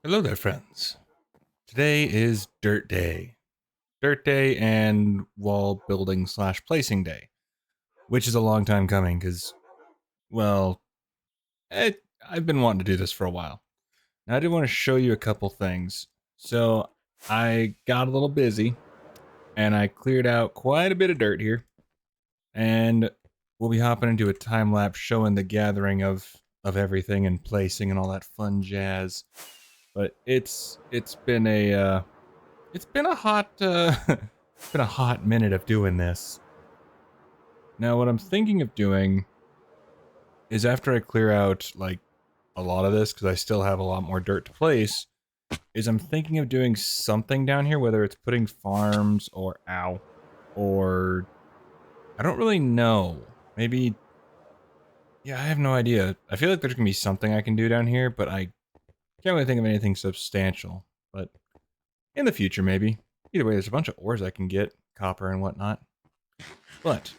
Hello there, friends. Today is Dirt Day. Dirt Day and wall building slash placing day, which is a long time coming because, well, I've been wanting to do this for a while. Now, I did want to show you a couple things. So, I got a little busy and I cleared out quite a bit of dirt here. And we'll be hopping into a time lapse showing the gathering of everything and placing and all that fun jazz. But it's been a it's been a hot it's been a hot minute of doing this. Now what I'm thinking of doing is after I clear out like a lot of this cuz I still have a lot more dirt to place, is I'm thinking of doing something down here, whether it's putting farms or I don't really know. Maybe, yeah, I have no idea. I feel like there's going to be something I can do down here, but I can't really think of anything substantial. But in the future maybe. Either way, there's a bunch of ores I can get, copper and whatnot. But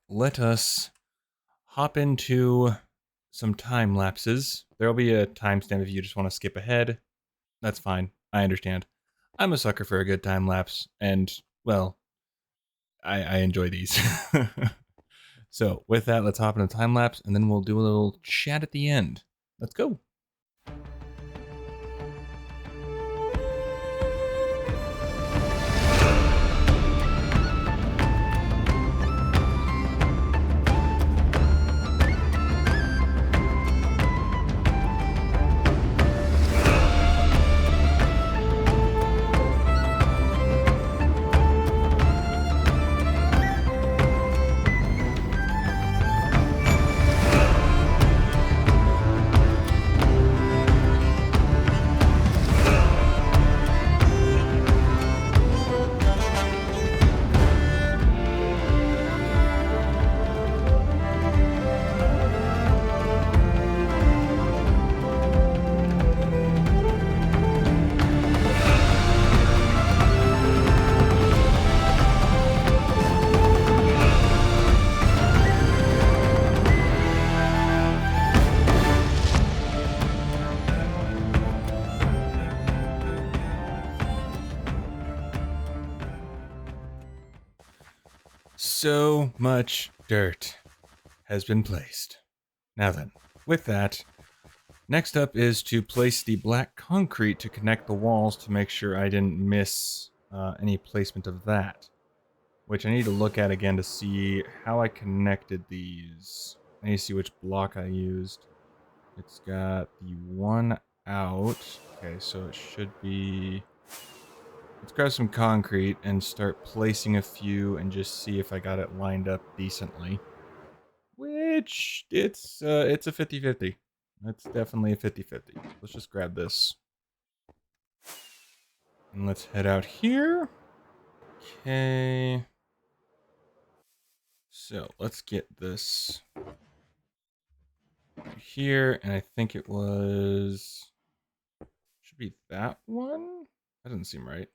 let us hop into some time lapses. There'll be a timestamp if you just want to skip ahead. That's fine. I understand. I'm a sucker for a good time lapse, and, well, I enjoy these. So, with that, let's hop into time lapse, and then we'll do a little chat at the end. Let's go. So much dirt has been placed. Now then, with that, next up is to place the black concrete to connect the walls to make sure I didn't miss any placement of that. Which I need to look at again to see how I connected these. I need to see which block I used. It's got the one out. Okay, so it should be... Let's grab some concrete and start placing a few and just see if I got it lined up decently. Which, it's a 50-50. That's definitely a 50-50. Let's just grab this. And let's head out here. Okay. So, let's get this here, and I think it was... Should be that one? That doesn't seem right.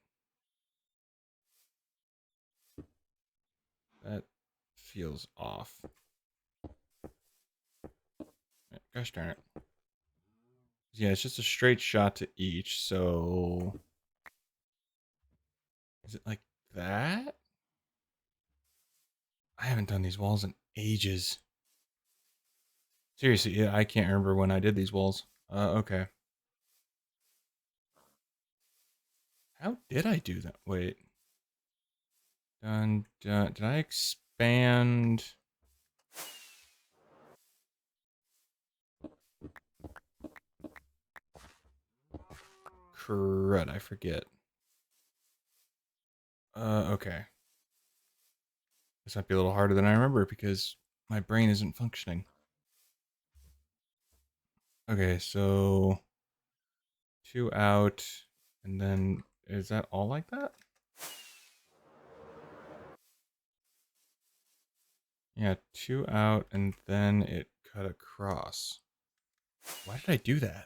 That feels off. Gosh darn it. Yeah, it's just a straight shot to each, so... Is it like that? I haven't done these walls in ages. Seriously, yeah, I can't remember when I did these walls. Okay. How did I do that? Wait. Done, done. Did I expand? Crud, I forget. Okay. This might be a little harder than I remember because my brain isn't functioning. Okay, so 2 out, and then is that all like that? Yeah, 2 out, and then it cut across. Why did I do that?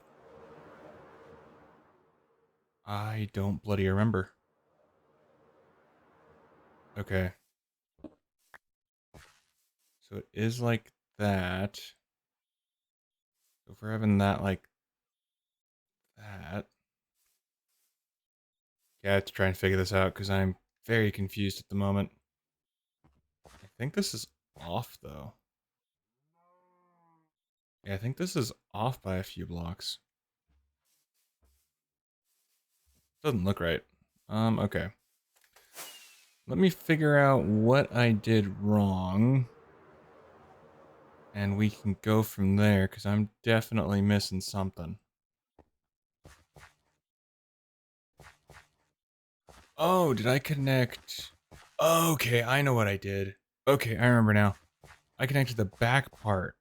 I don't bloody remember. Okay. So it is like that. So if we're having that like Yeah, I have to try and figure this out because I'm very confused at the moment. I think this is off, though. Yeah, I think this is off by a few blocks. Doesn't look right. Okay. Let me figure out what I did wrong. And we can go from there, because I'm definitely missing something. Oh, did I connect? Okay, I know what I did. Okay, I remember now. I connected the back part.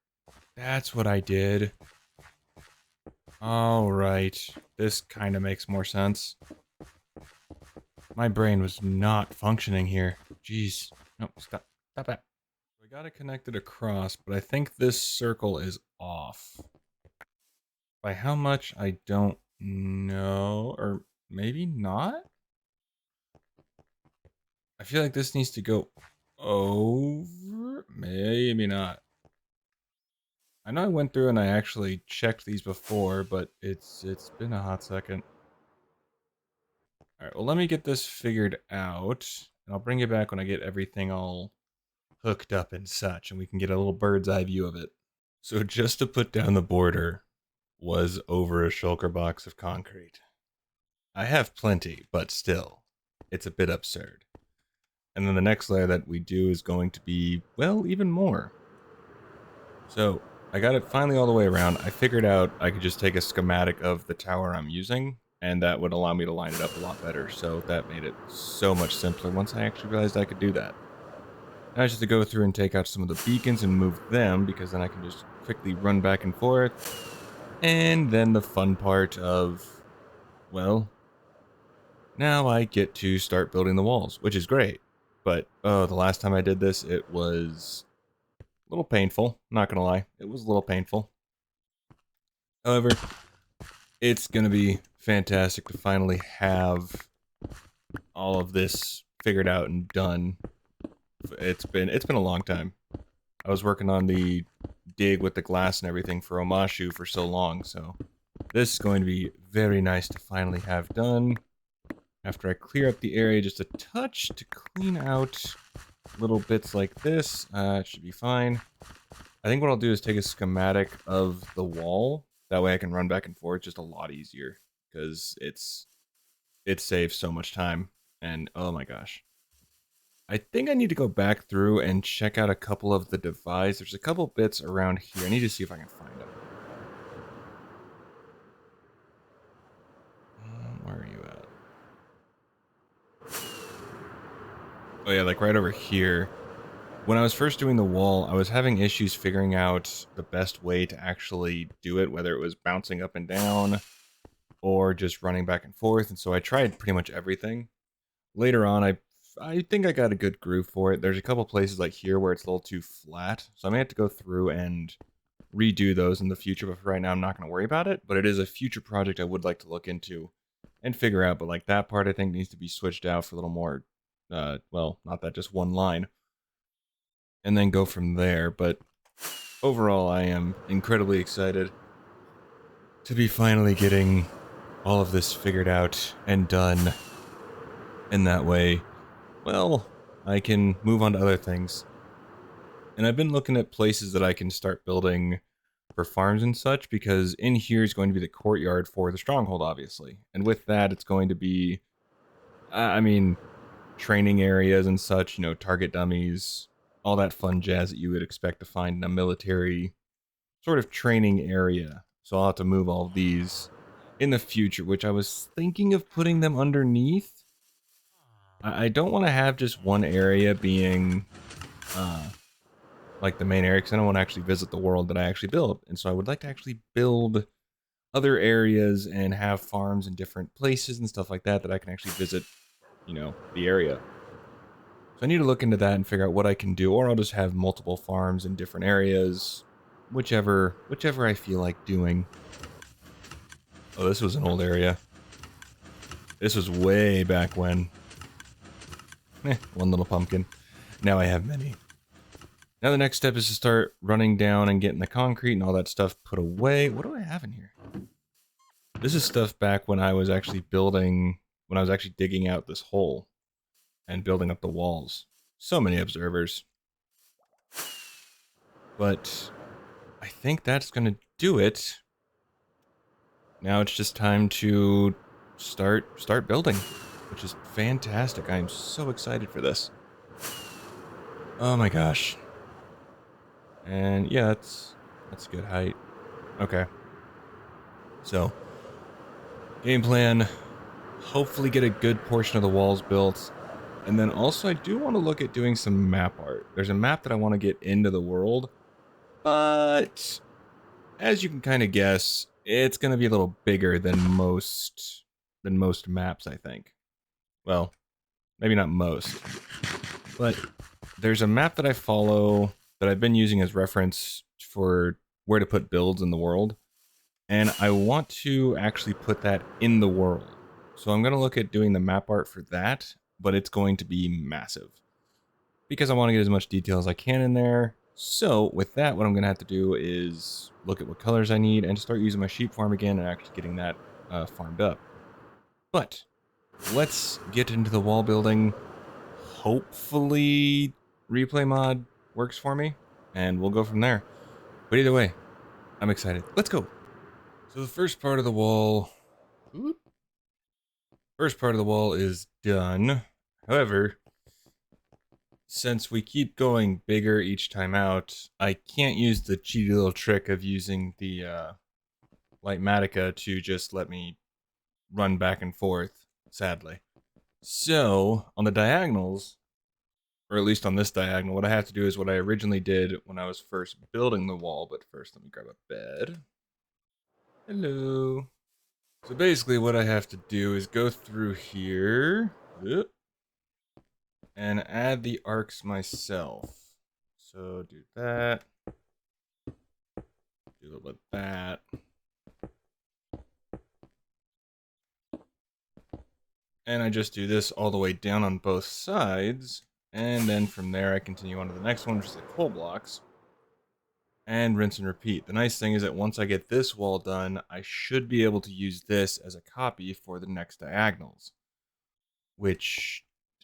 That's what I did. All right. This kind of makes more sense. My brain was not functioning here. Jeez. No, stop. Stop that. I got it connected across, but I think this circle is off. By how much, I don't know. Or maybe not? I feel like this needs to go over. Maybe not. I know I went through and I actually checked these before, but it's been a hot second. Alright, well let me get this figured out. And I'll bring you back when I get everything all hooked up and such, and we can get a little bird's eye view of it. So just to put down the border was over a shulker box of concrete. I have plenty, but still, it's a bit absurd. And then the next layer that we do is going to be, well, even more. So I got it finally all the way around. I figured out I could just take a schematic of the tower I'm using, and that would allow me to line it up a lot better. So that made it so much simpler once I actually realized I could do that. Now I just have to go through and take out some of the beacons and move them, because then I can just quickly run back and forth. And then the fun part of, well, now I get to start building the walls, which is great. But, oh, the last time I did this, it was a little painful. Not gonna lie, it was a little painful. However, it's gonna be fantastic to finally have all of this figured out and done. It's been a long time. I was working on the dig with the glass and everything for Omashu for so long, so this is going to be very nice to finally have done. After I clear up the area just a touch to clean out little bits like this, it should be fine. I think what I'll do is take a schematic of the wall. That way I can run back and forth just a lot easier, because it saves so much time. And oh my gosh. I think I need to go back through and check out a couple of the divides. There's a couple bits around here. I need to see if I can find them. Where are you at? Oh yeah, like right over here. When I was first doing the wall, I was having issues figuring out the best way to actually do it, whether it was bouncing up and down or just running back and forth. And so I tried pretty much everything. Later on, I think I got a good groove for it. There's a couple places like here where it's a little too flat, so I may have to go through and redo those in the future, but for right now I'm not going to worry about it. But it is a future project I would like to look into and figure out. But like that part I think needs to be switched out for a little more, well, not that, just one line. And then go from there. But overall, I am incredibly excited to be finally getting all of this figured out and done. In that way, well, I can move on to other things. And I've been looking at places that I can start building for farms and such, because in here is going to be the courtyard for the stronghold, obviously. And with that, it's going to be, I mean, training areas and such, you know, target dummies, all that fun jazz that you would expect to find in a military sort of training area. So I'll have to move all of these in the future, which I was thinking of putting them underneath. I don't want to have just one area being like the main area, because I don't want to actually visit the world that I actually built. And so I would like to actually build other areas and have farms in different places and stuff like that that I can actually visit, you know, the area. So I need to look into that and figure out what I can do, or I'll just have multiple farms in different areas, whichever I feel like doing. Oh, this was an old area. This was way back when. One little pumpkin. Now I have many. Now the next step is to start running down and getting the concrete and all that stuff put away. What do I have in here? This is stuff back when I was actually building when I was actually digging out this hole and building up the walls. So many observers. But I think that's going to do it. Now it's just time to start building, which is fantastic. I am so excited for this. Oh my gosh. And yeah, that's a good height. Okay. So, game plan, hopefully get a good portion of the walls built. And then also I do want to look at doing some map art. There's a map that I want to get into the world, but as you can kind of guess, it's going to be a little bigger than most maps, I think. Well, maybe not most, but there's a map that I follow that I've been using as reference for where to put builds in the world, and I want to actually put that in the world. So I'm going to look at doing the map art for that, but it's going to be massive because I want to get as much detail as I can in there. So with that, what I'm going to have to do is look at what colors I need and start using my sheep farm again and actually getting that farmed up. But let's get into the wall building. Hopefully replay mod works for me and we'll go from there. But either way, I'm excited. Let's go. So the first part of the wall is done. However, since we keep going bigger each time out, I can't use the cheaty little trick of using the Lightmatica to just let me run back and forth, sadly. So, on the diagonals, or at least on this diagonal, what I have to do is what I originally did when I was first building the wall, but first let me grab a bed. Hello. So basically what I have to do is go through here and add the arcs myself. So do that. Do a little bit of that. And I just do this all the way down on both sides. And then from there I continue on to the next one, which is the coal blocks. And rinse and repeat. The nice thing is that once I get this wall done, I should be able to use this as a copy for the next diagonals. Which,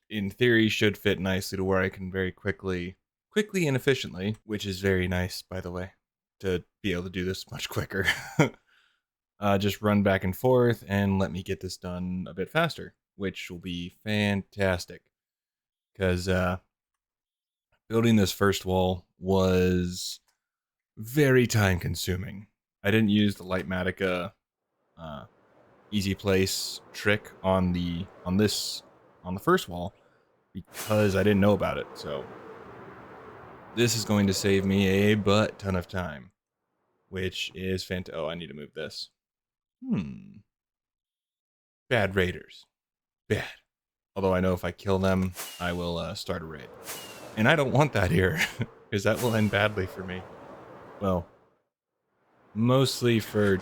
in theory, should fit nicely to where I can very quickly and efficiently, which is very nice, by the way, to be able to do this much quicker. Just run back and forth and let me get this done a bit faster, which will be fantastic. Because building this first wall was very time consuming. I didn't use the Lightmatica easy place trick on the first wall because I didn't know about it. So this is going to save me a butt ton of time, which is fantastic. Oh, I need to move this. Bad raiders. Bad. Although I know if I kill them, I will start a raid. And I don't want that here, because that will end badly for me. Well, mostly for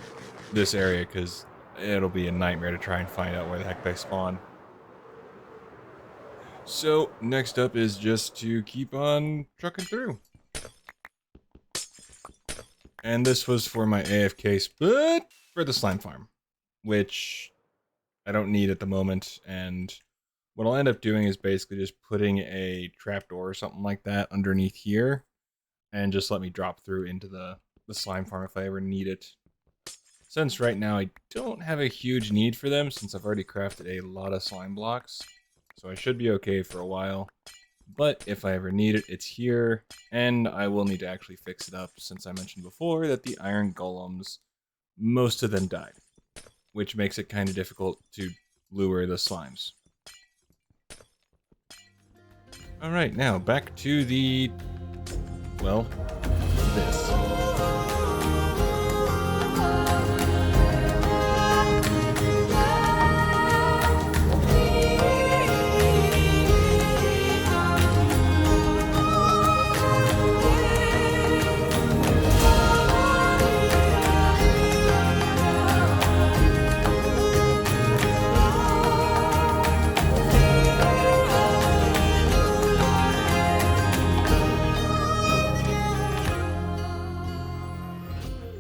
this area, because it'll be a nightmare to try and find out where the heck they spawn. So, next up is just to keep on trucking through. And this was for my AFK split for the slime farm, which I don't need at the moment. And what I'll end up doing is basically just putting a trapdoor or something like that underneath here and just let me drop through into the slime farm if I ever need it. Since right now I don't have a huge need for them since I've already crafted a lot of slime blocks. So I should be okay for a while. But if I ever need it, it's here. And I will need to actually fix it up since I mentioned before that the iron golems, most of them died. Which makes it kind of difficult to lure the slimes. Alright, now back to the... well, this.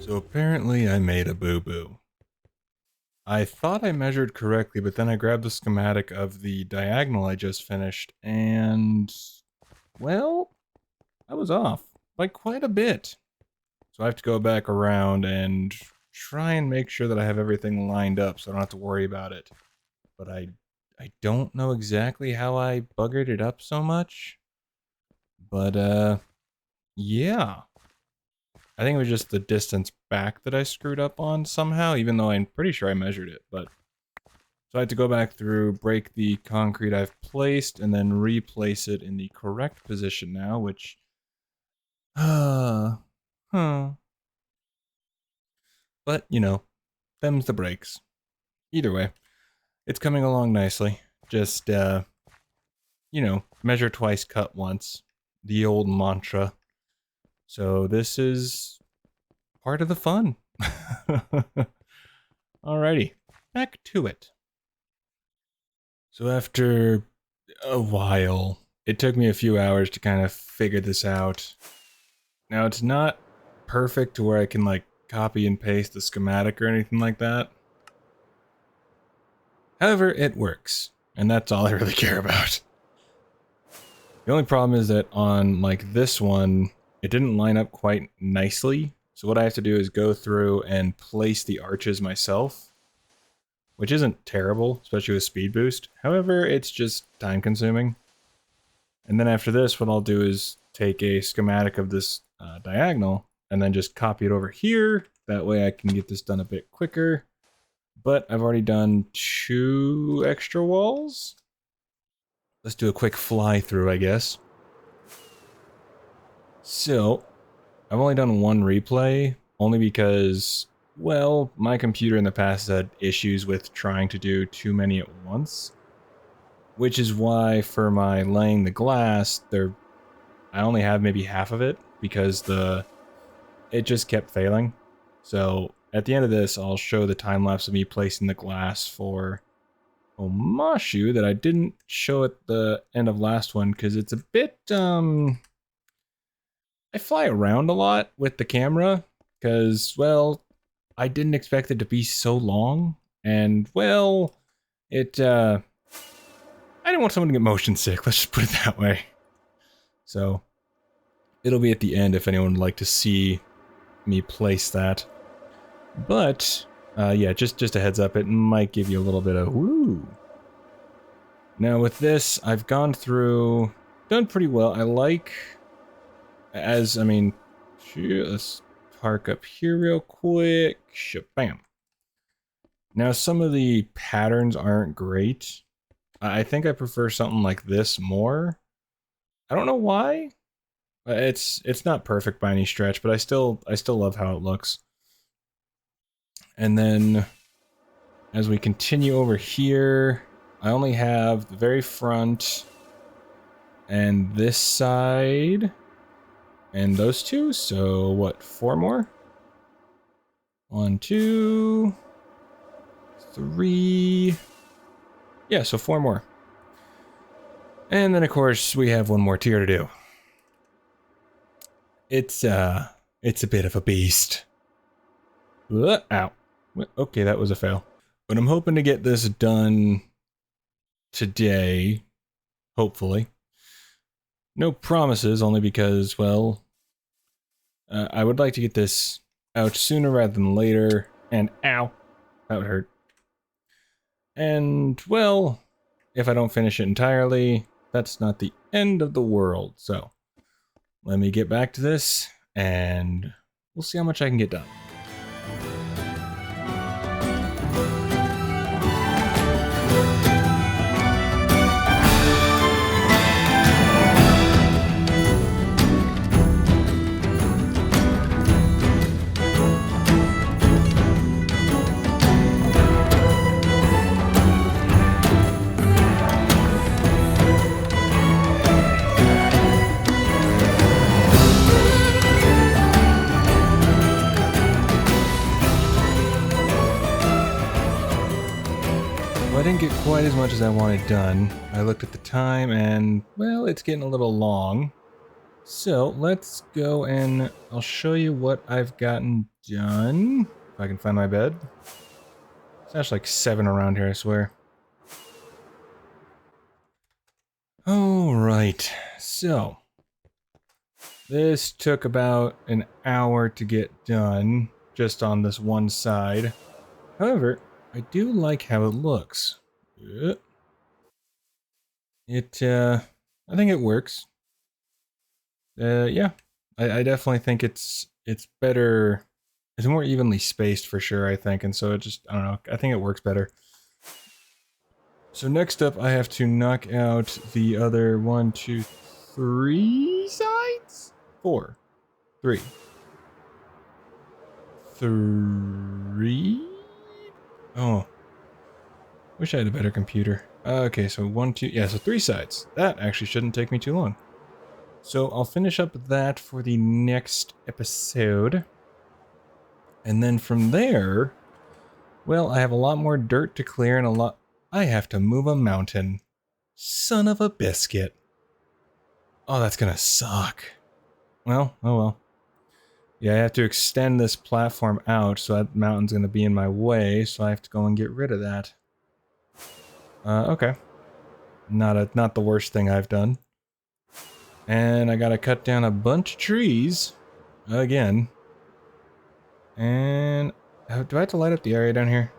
So apparently I made a boo-boo. I thought I measured correctly, but then I grabbed the schematic of the diagonal I just finished, and, well, I was off by quite a bit. So I have to go back around and try and make sure that I have everything lined up so I don't have to worry about it. But I don't know exactly how I buggered it up so much. But yeah. I think it was just the distance back that I screwed up on somehow, even though I'm pretty sure I measured it. But so I had to go back through, break the concrete I've placed, and then replace it in the correct position now, which huh. But, you know, them's the breaks. Either way, it's coming along nicely. Just you know, measure twice, cut once. The old mantra. So this is part of the fun. Alrighty, back to it. So after a while, it took me a few hours to kind of figure this out. Now it's not perfect to where I can like copy and paste the schematic or anything like that. However, it works, and that's all I really care about. The only problem is that on like this one, it didn't line up quite nicely. So what I have to do is go through and place the arches myself, which isn't terrible, especially with speed boost. However, it's just time consuming. And then after this, what I'll do is take a schematic of this diagonal and then just copy it over here. That way I can get this done a bit quicker. But I've already done 2 extra walls. Let's do a quick fly through, I guess. So, I've only done 1 replay, only because, well, my computer in the past has had issues with trying to do too many at once. Which is why for my laying the glass, I only have maybe half of it, because it just kept failing. So, at the end of this, I'll show the time lapse of me placing the glass for Omashu that I didn't show at the end of last one, because it's a bit, I fly around a lot with the camera, because, well, I didn't expect it to be so long, and, well, I didn't want someone to get motion sick, let's just put it that way. So, it'll be at the end if anyone would like to see me place that. But, yeah, just a heads up, it might give you a little bit of woo. Now with this, I've gone through, done pretty well. I like, I mean, let's park up here real quick. Shabam. Now some of the patterns aren't great. I think I prefer something like this more. I don't know why. It's not perfect by any stretch, but I still love how it looks. And then as we continue over here, I only have the very front and this side and those 2, so what, 4 more? 1, 2, 3. Yeah, so 4 more. And then of course we have 1 more tier to do. It's a bit of a beast. Ow. Okay, that was a fail. But I'm hoping to get this done today, hopefully. No promises, only because, well, I would like to get this out sooner rather than later. And ow, that would hurt. And, well, if I don't finish it entirely, that's not the end of the world. So, let me get back to this, and we'll see how much I can get done. Well, I didn't get quite as much as I wanted done. I looked at the time and, well, it's getting a little long. So let's go and I'll show you what I've gotten done. If I can find my bed. There's like 7 around here, I swear. Alright, so this took about an hour to get done, just on this one side. However, I do like how it looks. I think it works. Yeah, I definitely think it's better. It's more evenly spaced for sure, I think, and so it just, I don't know, I think it works better. So next up, I have to knock out the other 1, 2, 3 sides? 4. 3. 3? Oh. Wish I had a better computer. Okay, so 1, 2, yeah, so 3 sides. That actually shouldn't take me too long. So I'll finish up that for the next episode. And then from there, well, I have a lot more dirt to clear and a lot... I have to move a mountain. Son of a biscuit. Oh, that's gonna suck. Well, oh well. Yeah, I have to extend this platform out, so that mountain's gonna be in my way, so I have to go and get rid of that. Okay. Not the worst thing I've done. And I gotta cut down a bunch of trees. Again. And... do I have to light up the area down here?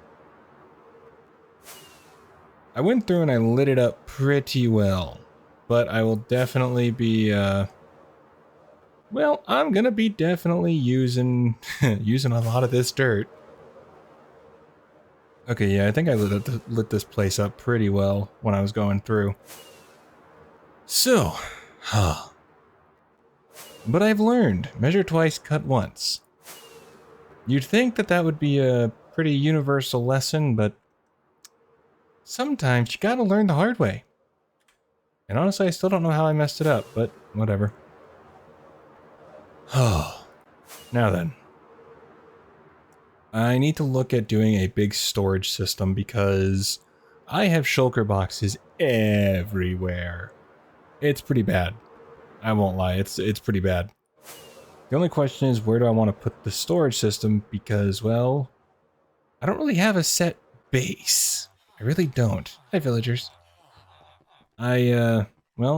I went through and I lit it up pretty well. But I will definitely be, well, I'm gonna be definitely using... using a lot of this dirt. Okay, yeah, I think I lit this place up pretty well when I was going through. So, but I've learned, measure twice, cut once. You'd think that that would be a pretty universal lesson, but sometimes you gotta learn the hard way. And honestly, I still don't know how I messed it up, but whatever. Oh, now then. I need to look at doing a big storage system because I have shulker boxes everywhere. It's pretty bad. I won't lie, it's pretty bad. The only question is, where do I want to put the storage system? Because, well, I don't really have a set base. I really don't. Hi, villagers. Well,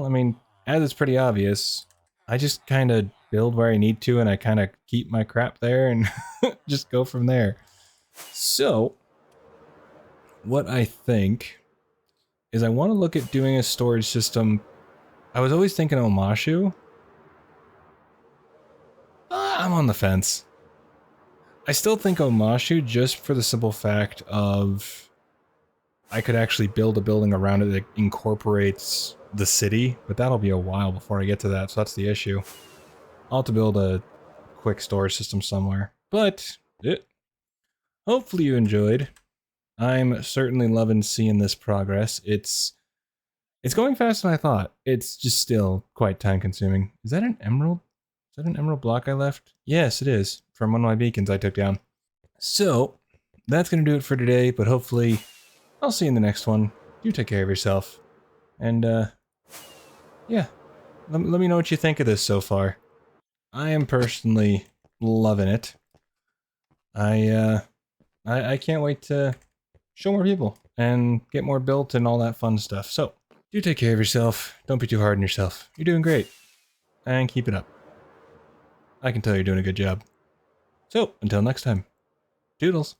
I mean, as it's pretty obvious, I just kind of build where I need to, and I kind of keep my crap there and just go from there. So, what I think is I want to look at doing a storage system. I was always thinking Omashu. I'm on the fence. I still think Omashu, just for the simple fact of I could actually build a building around it that incorporates the city, but that'll be a while before I get to that, so that's the issue. I'll have to build a quick storage system somewhere, but hopefully you enjoyed. I'm certainly loving seeing this progress. It's going faster than I thought. It's just still quite time consuming. Is that an emerald? Is that an emerald block I left? Yes, it is, from one of my beacons I took down. So, that's going to do it for today, but hopefully I'll see you in the next one. You take care of yourself. And, yeah. Let me know what you think of this so far. I am personally loving it. I can't wait to show more people and get more built and all that fun stuff. So, do take care of yourself. Don't be too hard on yourself. You're doing great. And keep it up. I can tell you're doing a good job. So, until next time. Doodles.